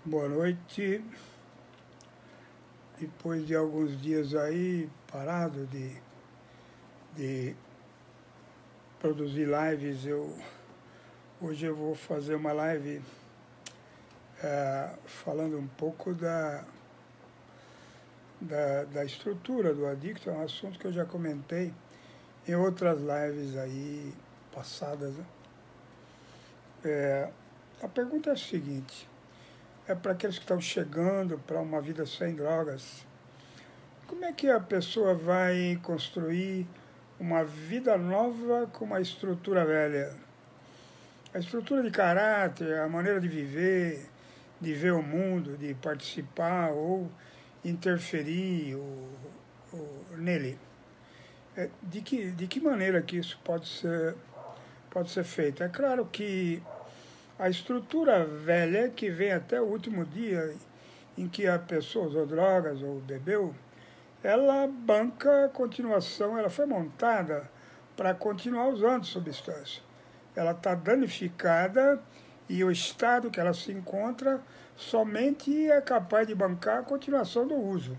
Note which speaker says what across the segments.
Speaker 1: Boa noite. Depois de alguns dias aí parado de produzir lives, hoje eu vou fazer uma live falando um pouco da estrutura do adicto. É um assunto que eu já comentei em outras lives aí passadas, né? A pergunta é a seguinte: é para aqueles que estão chegando para uma vida sem drogas. Como é que a pessoa vai construir uma vida nova com uma estrutura velha? A estrutura de caráter, a maneira de ver o mundo, de participar ou interferir nele. De que maneira que isso pode ser feito? É claro que a estrutura velha, que vem até o último dia em que a pessoa usou drogas ou bebeu, ela banca a continuação, ela foi montada para continuar usando substância. Ela está danificada e o estado que ela se encontra somente é capaz de bancar a continuação do uso.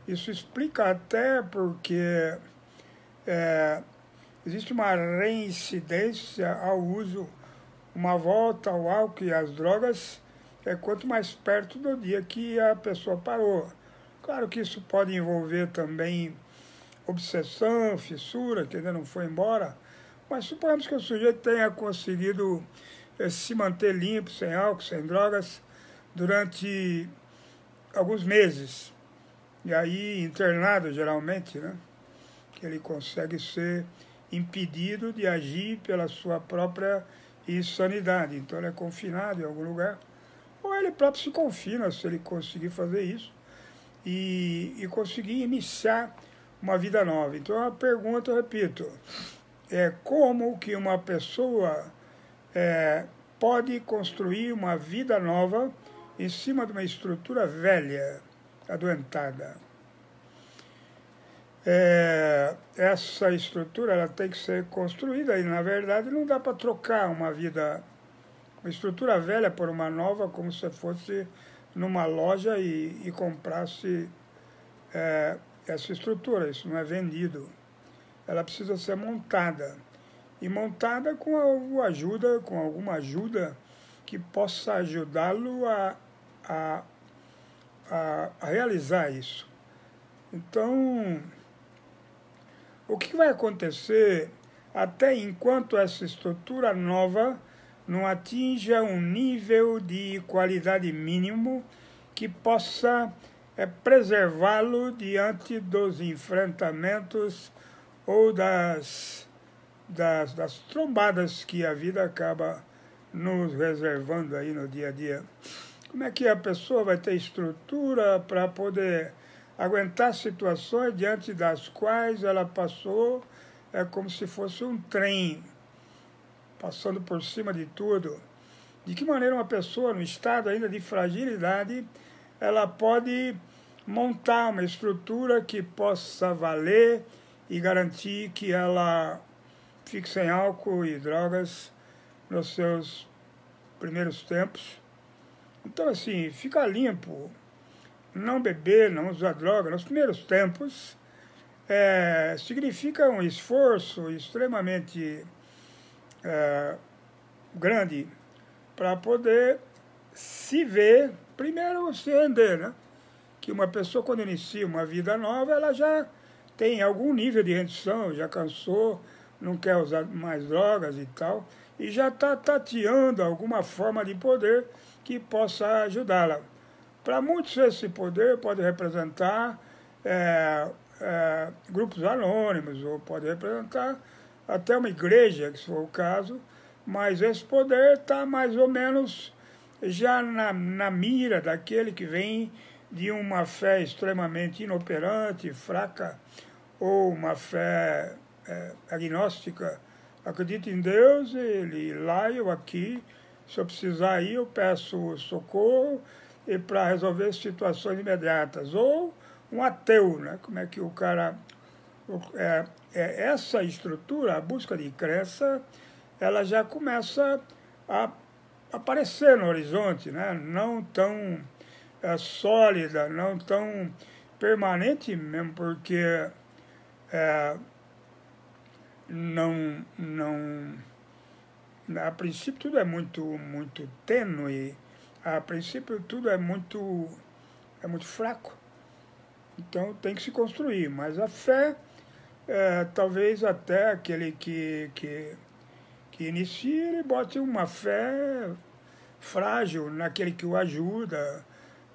Speaker 1: Isso explica até porque existe uma reincidência ao uso, uma volta ao álcool e às drogas, quanto mais perto do dia que a pessoa parou. Claro que isso pode envolver também obsessão, fissura, que ainda não foi embora, mas suponhamos que o sujeito tenha conseguido se manter limpo, sem álcool, sem drogas, durante alguns meses. E aí, internado geralmente, né? Que ele consegue ser impedido de agir pela sua própria insanidade. Então ele é confinado em algum lugar, ou ele próprio se confina, se ele conseguir fazer isso, e conseguir iniciar uma vida nova. Então a pergunta, eu repito, é como que uma pessoa pode construir uma vida nova em cima de uma estrutura velha, adoentada. Essa estrutura ela tem que ser construída e, na verdade, não dá para trocar uma estrutura velha por uma nova, como se fosse numa loja e comprasse essa estrutura. Isso não é vendido. Ela precisa ser montada. E montada com alguma ajuda que possa ajudá-lo a realizar isso. Então, o que vai acontecer até enquanto essa estrutura nova não atinja um nível de qualidade mínimo que possa preservá-lo diante dos enfrentamentos ou das trombadas que a vida acaba nos reservando aí no dia a dia. Como é que a pessoa vai ter estrutura para poder aguentar situações diante das quais ela passou como se fosse um trem, passando por cima de tudo? De que maneira uma pessoa, no estado ainda de fragilidade, ela pode montar uma estrutura que possa valer e garantir que ela fique sem álcool e drogas nos seus primeiros tempos? Então, assim, ficar limpo, não beber, não usar droga nos primeiros tempos, significa um esforço extremamente grande para poder se ver, primeiro se render, né? Que uma pessoa, quando inicia uma vida nova, ela já tem algum nível de rendição, já cansou, não quer usar mais drogas e tal, e já está tateando alguma forma de poder que possa ajudá-la. Para muitos, esse poder pode representar grupos anônimos, ou pode representar até uma igreja, que se for o caso, mas esse poder está mais ou menos já na mira daquele que vem de uma fé extremamente inoperante, fraca, ou uma fé agnóstica. Acredito em Deus, ele lá, eu aqui, se eu precisar ir, eu peço socorro e para resolver situações imediatas. Ou um ateu, né? Como é que o cara... essa estrutura, a busca de crença, ela já começa aparecer no horizonte, né? Não tão sólida, não tão permanente mesmo, porque não, a princípio tudo é muito tênue, a princípio tudo é muito fraco, então tem que se construir, mas a fé, talvez até aquele que inicia, ele bote uma fé frágil naquele que o ajuda,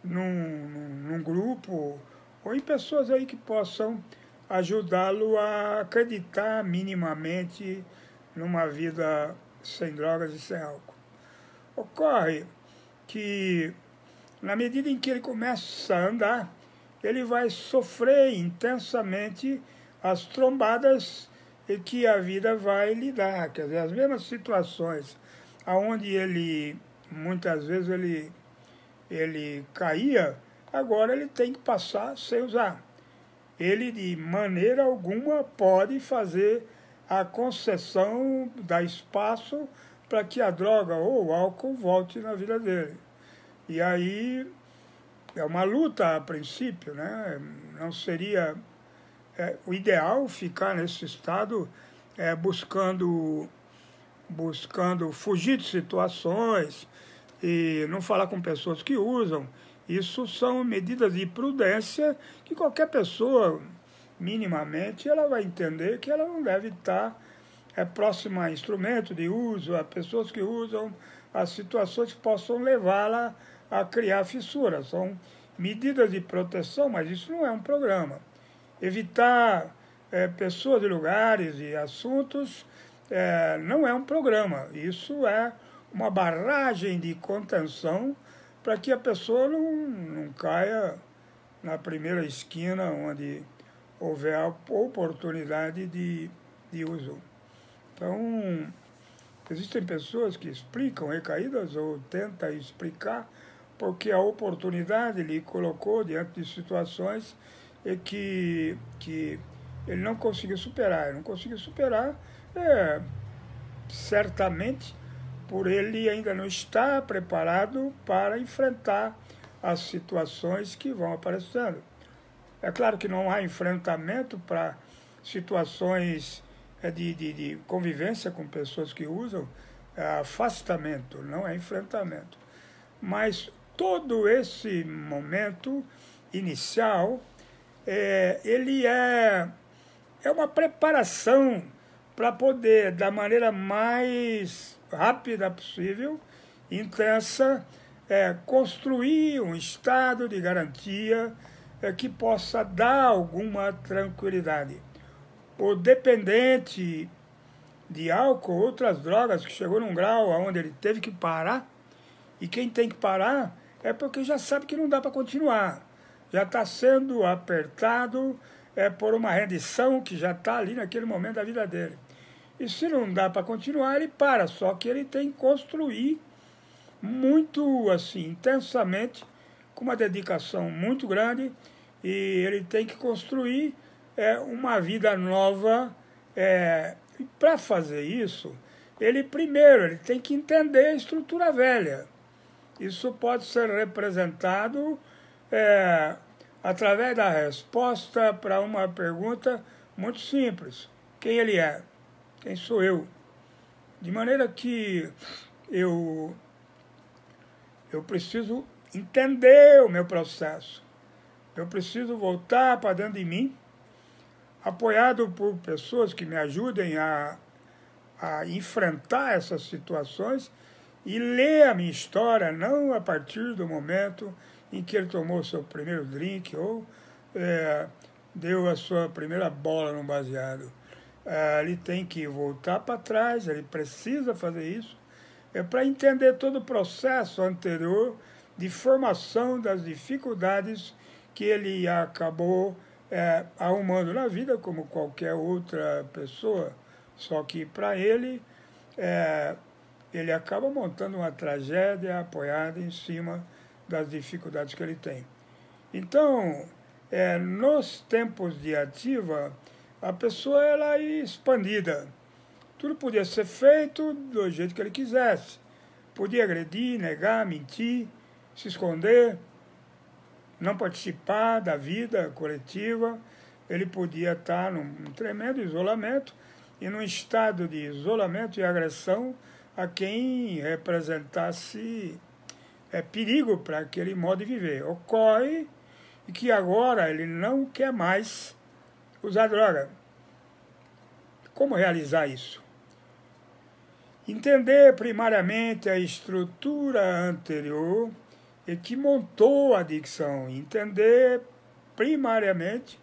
Speaker 1: num grupo, ou em pessoas aí que possam ajudá-lo a acreditar minimamente numa vida sem drogas e sem álcool. Ocorre que, na medida em que ele começa a andar, ele vai sofrer intensamente as trombadas que a vida vai lhe dar. Quer dizer, as mesmas situações onde ele, muitas vezes, ele caía, agora ele tem que passar sem usar. Ele, de maneira alguma, pode fazer a concessão, dar espaço para que a droga ou o álcool volte na vida dele. E aí é uma luta a princípio, né? Não seria o ideal ficar nesse estado buscando fugir de situações e não falar com pessoas que usam. Isso são medidas de prudência que qualquer pessoa, minimamente, ela vai entender que ela não deve estar próxima a instrumento de uso, a pessoas que usam, a situações que possam levá-la a criar fissuras. São medidas de proteção, mas isso não é um programa. Evitar pessoas e lugares e assuntos não é um programa. Isso é uma barragem de contenção para que a pessoa não caia na primeira esquina onde houver a oportunidade de uso. Então, existem pessoas que explicam recaídas ou tentam explicar porque a oportunidade lhe colocou diante de situações que ele não conseguiu superar. Ele não conseguiu superar, certamente, por ele ainda não estar preparado para enfrentar as situações que vão aparecendo. É claro que não há enfrentamento para situações de convivência com pessoas que usam, afastamento, não é enfrentamento. Mas todo esse momento inicial, ele é uma preparação para poder, da maneira mais rápida possível, intensa, construir um estado de garantia que possa dar alguma tranquilidade. O dependente de álcool, outras drogas, que chegou num grau onde ele teve que parar, e quem tem que parar é porque já sabe que não dá para continuar. Já está sendo apertado por uma rendição que já está ali naquele momento da vida dele. E se não dá para continuar, ele para, só que ele tem que construir muito, assim, intensamente, com uma dedicação muito grande, e ele tem que construir uma vida nova. E para fazer isso, ele tem que entender a estrutura velha. Isso pode ser representado através da resposta para uma pergunta muito simples. Quem ele é? Quem sou eu? De maneira que eu preciso entender o meu processo. Eu preciso voltar para dentro de mim, apoiado por pessoas que me ajudem a enfrentar essas situações e ler a minha história, não a partir do momento em que ele tomou seu primeiro drink ou deu a sua primeira bola no baseado. Ele tem que voltar para trás, ele precisa fazer isso, para entender todo o processo anterior de formação das dificuldades que ele acabou arrumando na vida, como qualquer outra pessoa, só que para ele, ele acaba montando uma tragédia apoiada em cima das dificuldades que ele tem. Então, nos tempos de ativa, a pessoa ela é expandida. Tudo podia ser feito do jeito que ele quisesse. podia agredir, negar, mentir, se esconder, não participar da vida coletiva. Ele podia estar num tremendo isolamento e num estado de isolamento e agressão a quem representasse perigo para aquele modo de viver. Ocorre que agora ele não quer mais usar droga. Como realizar isso? Entender primariamente a estrutura anterior e que montou a adicção. Entender primariamente,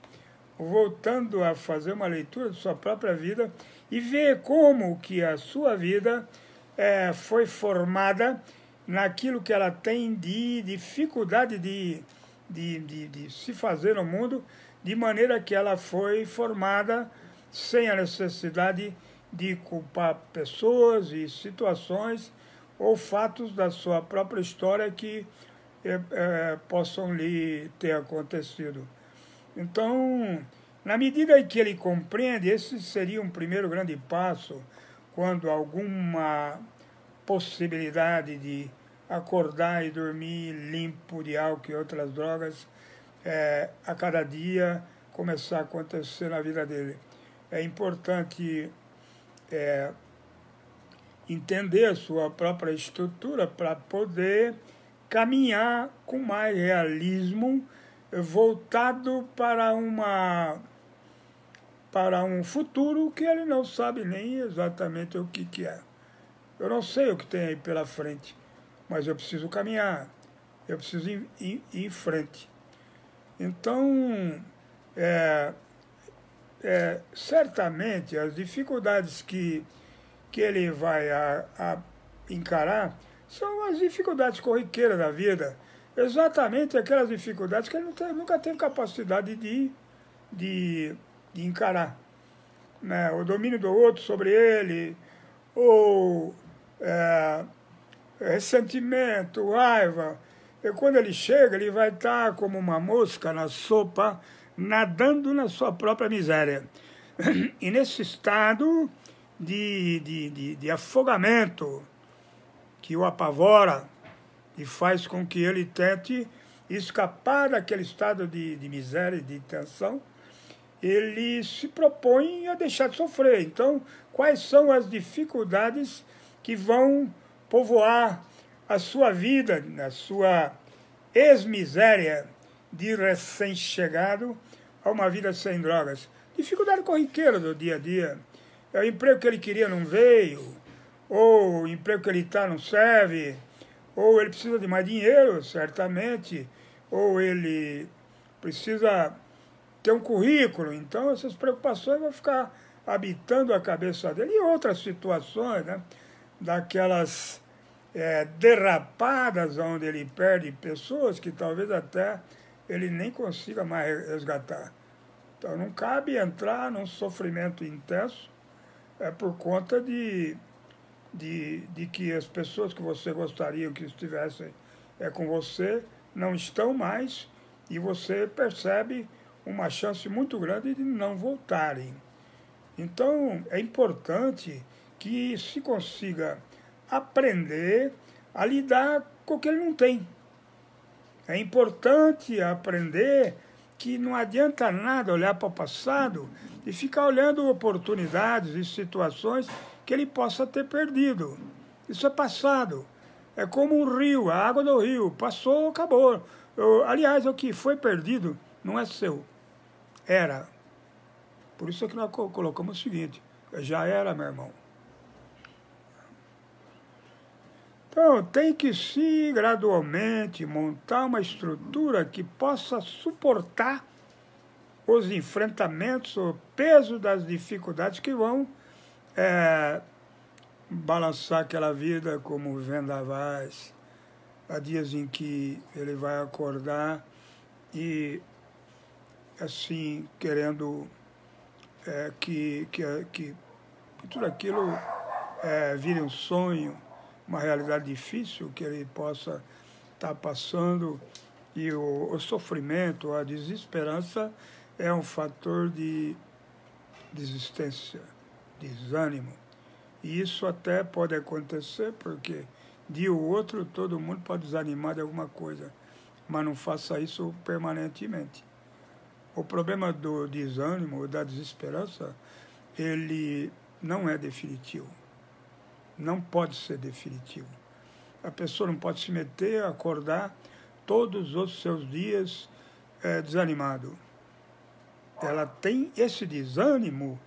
Speaker 1: voltando a fazer uma leitura de sua própria vida e ver como que a sua vida foi formada naquilo que ela tem de dificuldade de se fazer no mundo, de maneira que ela foi formada sem a necessidade de culpar pessoas e situações ou fatos da sua própria história que possam lhe ter acontecido. Então, na medida em que ele compreende, esse seria um primeiro grande passo, quando alguma possibilidade de acordar e dormir limpo de álcool e outras drogas a cada dia começar a acontecer na vida dele. É importante entender a sua própria estrutura para poder caminhar com mais realismo, voltado para um futuro que ele não sabe nem exatamente o que é. Eu não sei o que tem aí pela frente, mas eu preciso caminhar, eu preciso ir em frente. Então, certamente as dificuldades que ele vai encarar são as dificuldades corriqueiras da vida, exatamente aquelas dificuldades que ele nunca teve capacidade de encarar. Né? O domínio do outro sobre ele, ou ressentimento, raiva. E quando ele chega, ele vai estar como uma mosca na sopa, nadando na sua própria miséria. E nesse estado de afogamento que o apavora e faz com que ele tente escapar daquele estado de miséria e de tensão, ele se propõe a deixar de sofrer. Então, quais são as dificuldades que vão povoar a sua vida, a sua ex-miséria de recém-chegado a uma vida sem drogas? Dificuldade corriqueira do dia a dia. O emprego que ele queria não veio, ou o emprego que ele está não serve, ou ele precisa de mais dinheiro, certamente, ou ele precisa ter um currículo. Então, essas preocupações vão ficar habitando a cabeça dele, e outras situações, né? Daquelas derrapadas onde ele perde pessoas que talvez até ele nem consiga mais resgatar. Então, não cabe entrar num sofrimento intenso por conta de que as pessoas que você gostaria que estivessem com você não estão mais, e você percebe uma chance muito grande de não voltarem. Então, é importante que se consiga aprender a lidar com o que ele não tem. É importante aprender que não adianta nada olhar para o passado e ficar olhando oportunidades e situações que ele possa ter perdido. Isso é passado. É como um rio, a água do rio. Passou, acabou. Aliás, o que foi perdido não é seu. Era. Por isso é que nós colocamos o seguinte: já era, meu irmão. Então, tem que se gradualmente montar uma estrutura que possa suportar os enfrentamentos, o peso das dificuldades que vão balançar aquela vida como vendavais. Há dias em que ele vai acordar e, assim, querendo que tudo aquilo vire um sonho, uma realidade difícil que ele possa estar passando, e o sofrimento, a desesperança é um fator de desistência, desânimo. E isso até pode acontecer porque dia ou outro, todo mundo pode desanimar de alguma coisa, mas não faça isso permanentemente. O problema do desânimo, da desesperança, ele não é definitivo. Não pode ser definitivo. A pessoa não pode se meter, acordar todos os seus dias desanimado. Ela tem esse desânimo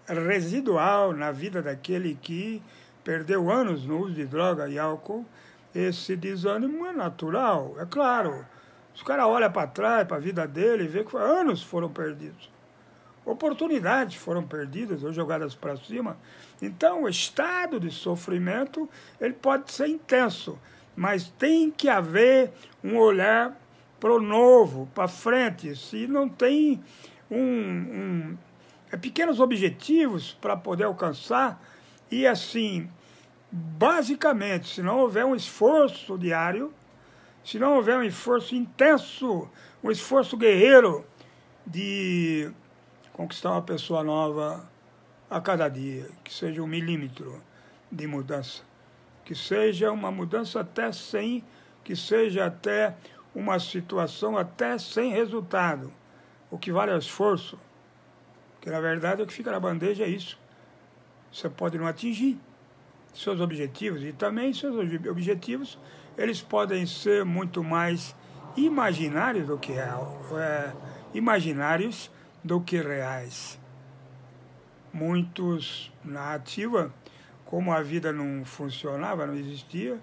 Speaker 1: residual na vida daquele que perdeu anos no uso de droga e álcool. Esse desânimo é natural, é claro. Se o cara olha para trás, para a vida dele, e vê que anos foram perdidos. Oportunidades foram perdidas ou jogadas para cima. Então, o estado de sofrimento ele pode ser intenso, mas tem que haver um olhar para o novo, para frente. Se não tem pequenos objetivos para poder alcançar, e assim, basicamente, se não houver um esforço diário, se não houver um esforço intenso, um esforço guerreiro de conquistar uma pessoa nova a cada dia, que seja 1 milímetro de mudança, que seja uma mudança até sem, que seja até uma situação até sem resultado. O que vale é o esforço, que na verdade o que fica na bandeja é isso. Você pode não atingir seus objetivos, e também seus objetivos, eles podem ser muito mais imaginários do que imaginários do que reais. Muitos na ativa, como a vida não funcionava, não existia,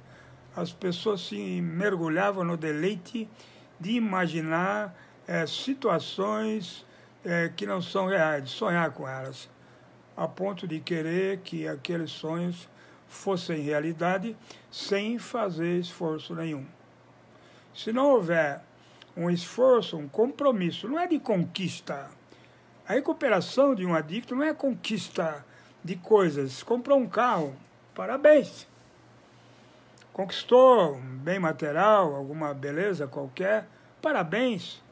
Speaker 1: as pessoas se mergulhavam no deleite de imaginar situações que não são reais, de sonhar com elas, a ponto de querer que aqueles sonhos fossem realidade sem fazer esforço nenhum. Se não houver um esforço, um compromisso, não é de conquista. A recuperação de um adicto não é conquista de coisas. Comprou um carro, parabéns. Conquistou um bem material, alguma beleza qualquer, parabéns.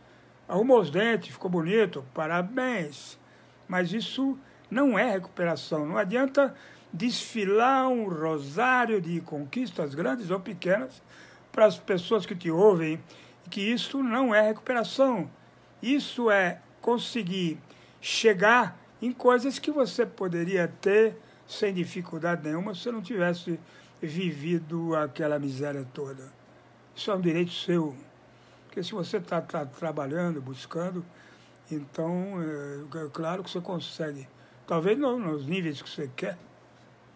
Speaker 1: Arrumou os dentes, ficou bonito, parabéns. Mas isso não é recuperação. Não adianta desfilar um rosário de conquistas grandes ou pequenas para as pessoas que te ouvem, que isso não é recuperação. Isso é conseguir chegar em coisas que você poderia ter sem dificuldade nenhuma se você não tivesse vivido aquela miséria toda. Isso é um direito seu. Porque se você está trabalhando, buscando, então é claro que você consegue. Talvez não nos níveis que você quer,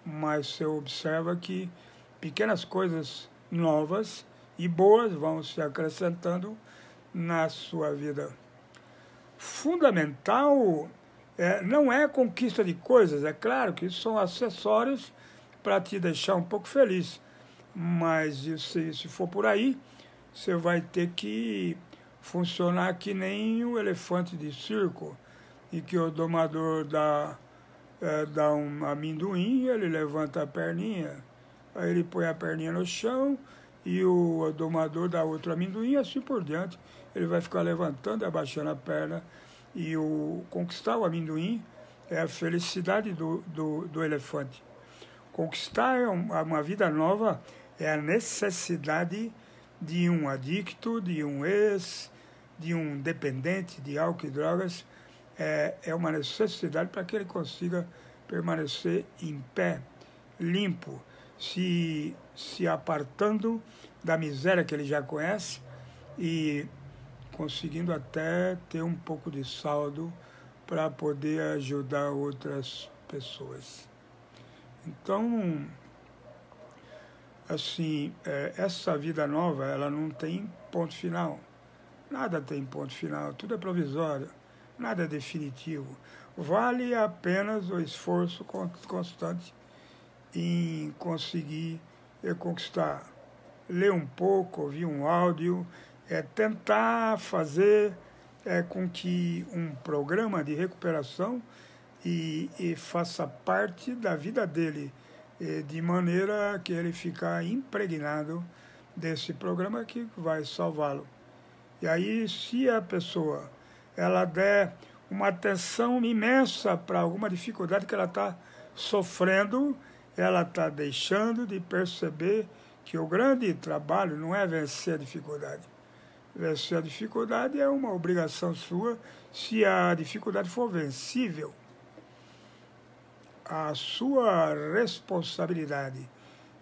Speaker 1: mas você observa que pequenas coisas novas e boas vão se acrescentando na sua vida. Fundamental não é a conquista de coisas, é claro que isso são acessórios para te deixar um pouco feliz, mas se for por aí, você vai ter que funcionar que nem o elefante de circo, em que o domador dá um amendoim, ele levanta a perninha, aí ele põe a perninha no chão e o domador dá outro amendoim e assim por diante. Ele vai ficar levantando e abaixando a perna, e conquistar o amendoim é a felicidade do elefante. Conquistar uma vida nova é a necessidade de um adicto, de um ex, de um dependente de álcool e drogas. É uma necessidade para que ele consiga permanecer em pé, limpo, se apartando da miséria que ele já conhece e conseguindo até ter um pouco de saldo para poder ajudar outras pessoas. Então, assim, essa vida nova, ela não tem ponto final. Nada tem ponto final, tudo é provisório, nada é definitivo. Vale apenas o esforço constante em conseguir conquistar. Ler um pouco, ouvir um áudio, tentar fazer com que um programa de recuperação e faça parte da vida dele, de maneira que ele ficar impregnado desse programa que vai salvá-lo. E aí, se a pessoa ela der uma atenção imensa para alguma dificuldade que ela está sofrendo, ela está deixando de perceber que o grande trabalho não é vencer a dificuldade. Vencer a dificuldade é uma obrigação sua, se a dificuldade for vencível. A sua responsabilidade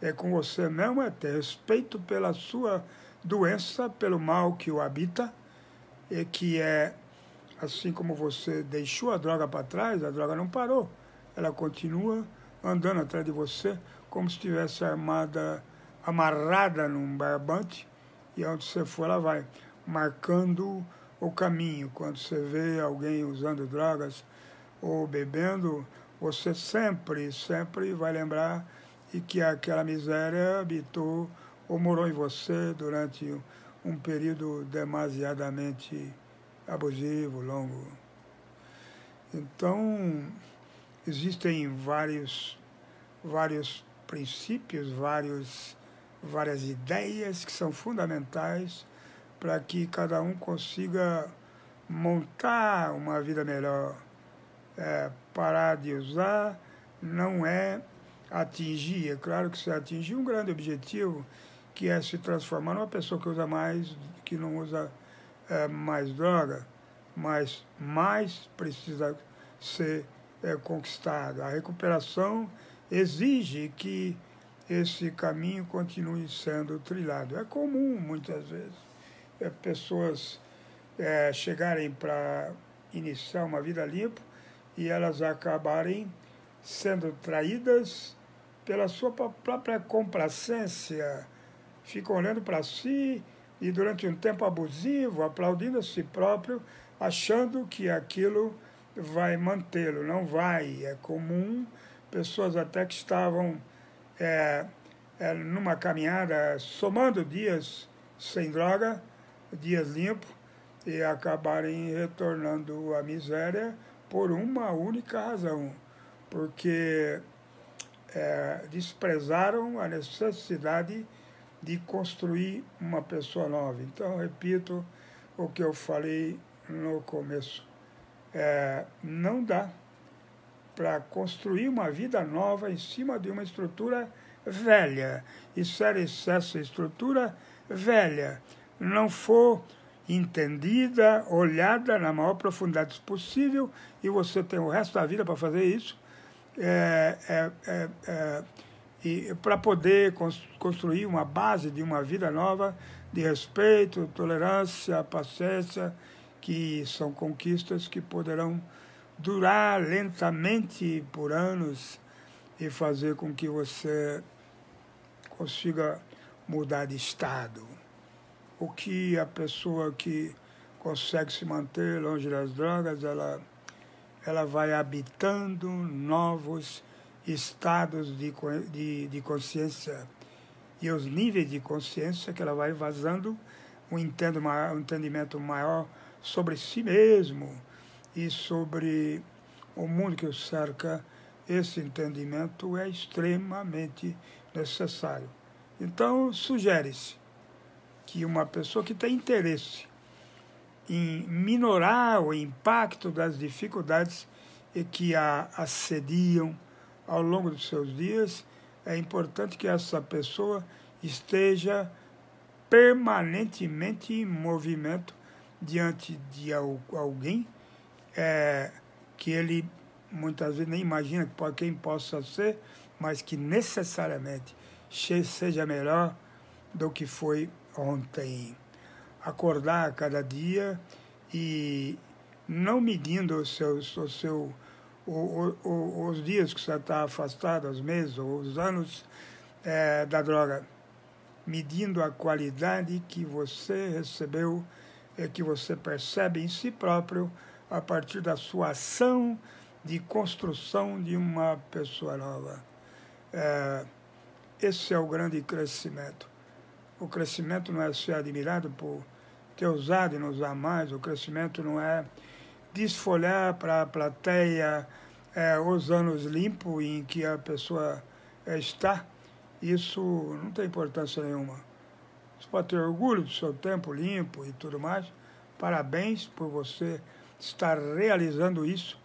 Speaker 1: é com você mesmo, é ter respeito pela sua doença, pelo mal que o habita, e que é, assim como você deixou a droga para trás, a droga não parou, ela continua andando atrás de você, como se estivesse amarrada num barbante, e onde você for, ela vai marcando o caminho. Quando você vê alguém usando drogas ou bebendo, você sempre vai lembrar de que aquela miséria habitou ou morou em você durante um período demasiadamente abusivo, longo. Então, existem vários princípios, várias ideias que são fundamentais para que cada um consiga montar uma vida melhor. Parar de usar não é atingir, é claro que você atingir um grande objetivo, que é se transformar numa pessoa que usa mais, que não usa mais droga, mas mais precisa ser conquistado. A recuperação exige que esse caminho continue sendo trilhado. É comum, muitas vezes, pessoas chegarem para iniciar uma vida limpa e elas acabarem sendo traídas pela sua própria complacência. Ficam olhando para si e durante um tempo abusivo, aplaudindo a si próprio, achando que aquilo vai mantê-lo. Não vai. É comum pessoas até que estavam numa caminhada, somando dias sem droga, dias limpos, e acabarem retornando à miséria por uma única razão, porque desprezaram a necessidade de construir uma pessoa nova. Então, repito o que eu falei no começo. Não dá para construir uma vida nova em cima de uma estrutura velha. E se essa estrutura velha não for entendida, olhada na maior profundidade possível, e você tem o resto da vida para fazer isso, e para poder construir uma base de uma vida nova, de respeito, tolerância, paciência, que são conquistas que poderão durar lentamente por anos e fazer com que você consiga mudar de estado. O que a pessoa que consegue se manter longe das drogas, ela vai habitando novos estados de consciência. E os níveis de consciência que ela vai vazando, um entendimento maior sobre si mesmo e sobre o mundo que o cerca. Esse entendimento é extremamente necessário. Então, sugere-se que uma pessoa que tem interesse em minorar o impacto das dificuldades e que a assediam ao longo dos seus dias, é importante que essa pessoa esteja permanentemente em movimento diante de alguém que ele muitas vezes nem imagina quem possa ser, mas que necessariamente seja melhor do que foi ontem. Acordar a cada dia e não medindo os dias que você está afastado, os meses ou os anos da droga, medindo a qualidade que você recebeu, que você percebe em si próprio a partir da sua ação de construção de uma pessoa nova. Esse é o grande crescimento. O crescimento não é ser admirado por ter usado e não usar mais. O crescimento não é desfolhar para a plateia os anos limpos em que a pessoa está. Isso não tem importância nenhuma. Você pode ter orgulho do seu tempo limpo e tudo mais. Parabéns por você estar realizando isso,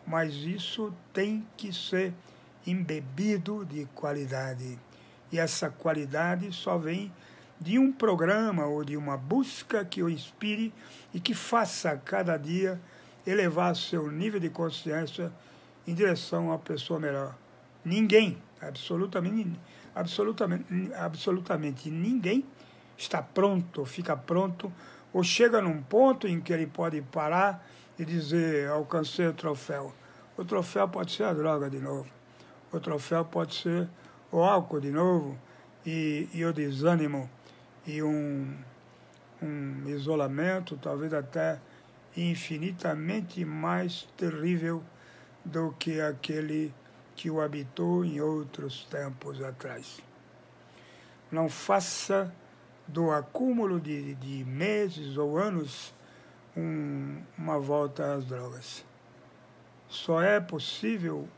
Speaker 1: mas isso tem que ser embebido de qualidade. E essa qualidade só vem de um programa ou de uma busca que o inspire e que faça a cada dia elevar seu nível de consciência em direção a uma pessoa melhor. Ninguém, absolutamente ninguém está pronto, fica pronto, ou chega num ponto em que ele pode parar e dizer, alcancei o troféu. O troféu pode ser a droga de novo. O troféu pode ser o álcool de novo e o desânimo e um isolamento, talvez até infinitamente mais terrível do que aquele que o habitou em outros tempos atrás. Não faça do acúmulo de meses ou anos uma volta às drogas. Só é possível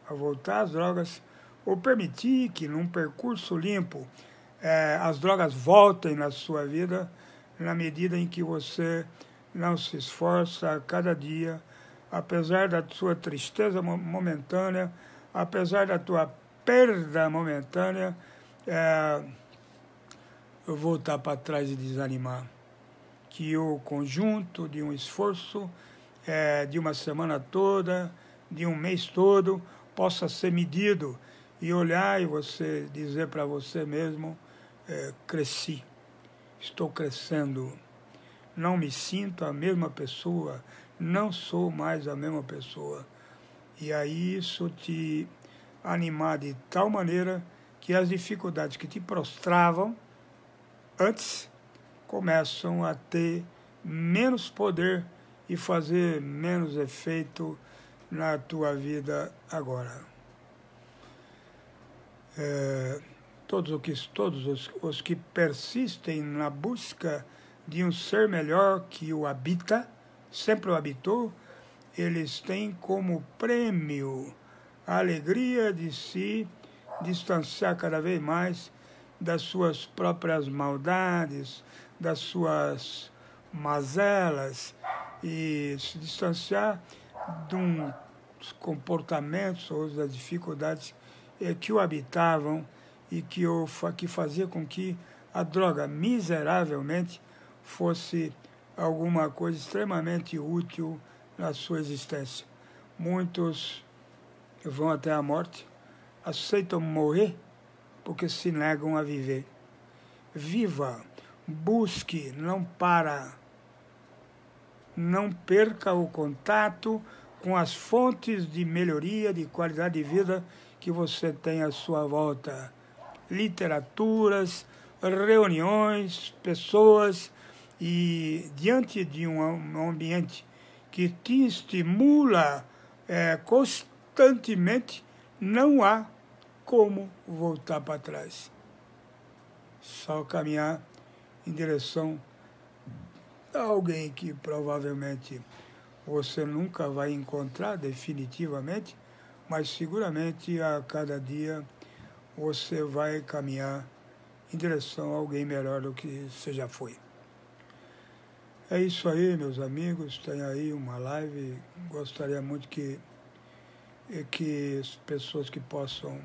Speaker 1: a voltar às drogas ou permitir que num percurso limpo as drogas voltem na sua vida na medida em que você não se esforça a cada dia, apesar da sua tristeza momentânea, apesar da tua perda momentânea, voltar para trás e desanimar. Que o conjunto de um esforço de uma semana toda, de um mês todo, possa ser medido e olhar e você dizer para você mesmo, cresci, estou crescendo, não me sinto a mesma pessoa, não sou mais a mesma pessoa. E aí isso te animar de tal maneira que as dificuldades que te prostravam antes começam a ter menos poder e fazer menos efeito na tua vida agora. Todos os que persistem na busca de um ser melhor que o habita, sempre o habitou, eles têm como prêmio a alegria de se distanciar cada vez mais das suas próprias maldades, das suas mazelas e se distanciar dos comportamentos ou das dificuldades que o habitavam e que fazia com que a droga miseravelmente fosse alguma coisa extremamente útil na sua existência. Muitos vão até a morte, aceitam morrer porque se negam a viver. Viva, busque, não perca o contato com as fontes de melhoria, de qualidade de vida que você tem à sua volta. Literaturas, reuniões, pessoas, e diante de um ambiente que te estimula constantemente, não há como voltar para trás. Só caminhar em direção a alguém que provavelmente você nunca vai encontrar definitivamente, mas seguramente a cada dia você vai caminhar em direção a alguém melhor do que você já foi. É isso aí, meus amigos, tem aí uma live, gostaria muito que as pessoas que possam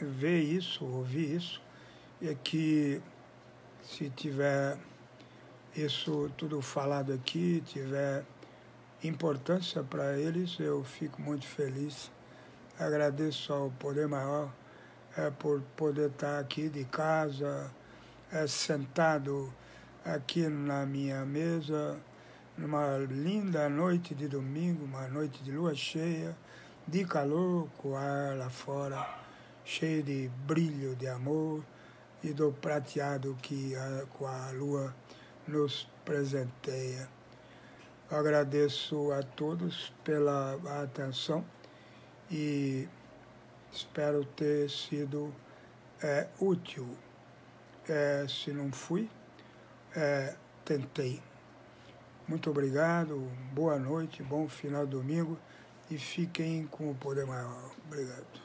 Speaker 1: ver isso, ouvir isso, e que se tiver isso tudo falado aqui, tiver importância para eles, eu fico muito feliz. Agradeço ao Poder Maior por poder estar aqui de casa, sentado aqui na minha mesa, numa linda noite de domingo, uma noite de lua cheia, de calor, com o ar lá fora, cheio de brilho, de amor e do prateado que com a lua nos presenteia. Agradeço a todos pela atenção e espero ter sido útil. Se não fui, tentei. Muito obrigado, boa noite, bom final de domingo e fiquem com o Poder Maior. Obrigado.